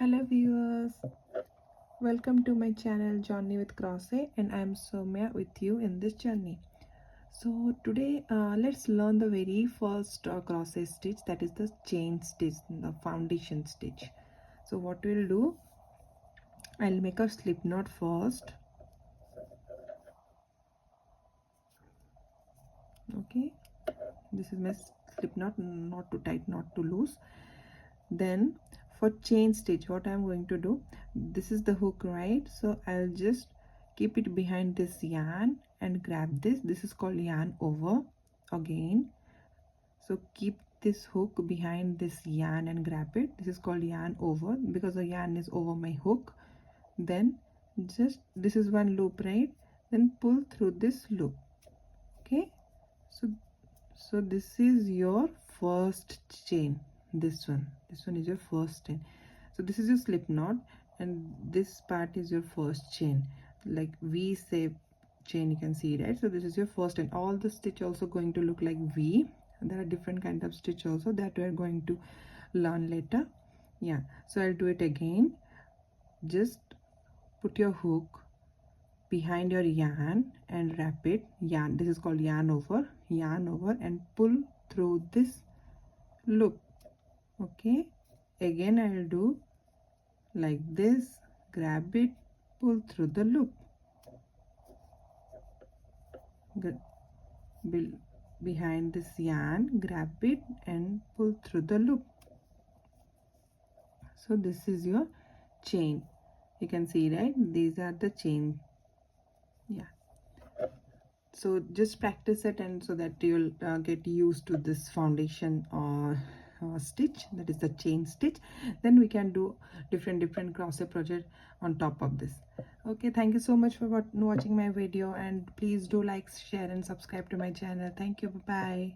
Hello viewers, welcome to my channel Journey with Crochet, and I am Soumya with you in this journey. So today let's learn the very first crochet stitch, that is the chain stitch, the foundation stitch. So what we'll do, I'll make a slip knot first. Okay, this is my slip knot, not too tight, not too loose. Then for chain stitch, what I'm going to do, this is the hook, right? So I'll just keep it behind this yarn and grab this is called yarn over again. So keep this hook behind this yarn and grab it. This is called yarn over because the yarn is over my hook. Then just, this is one loop, right? Then pull through this loop. Okay, so this is your first chain. This one is your first chain. So this is your slip knot, and this part is your first chain, like V shape chain, you can see, right? So this is your first, and all the stitch also going to look like V. And there are different kind of stitch also that we are going to learn later. Yeah, so I'll do it again. Just put your hook behind your yarn and wrap it. Yarn, this is called yarn over, and pull through this loop. Okay, again I will do like this, grab it, pull through the loop. Behind this yarn, grab it and pull through the loop. So this is your chain, you can see, right? These are the chain. Yeah, so just practice it, and so that you'll get used to this foundation stitch, that is the chain stitch. Then we can do different crochet project on top of this. Okay, thank you so much for watching my video, and please do like, share and subscribe to my channel. Thank you, bye bye.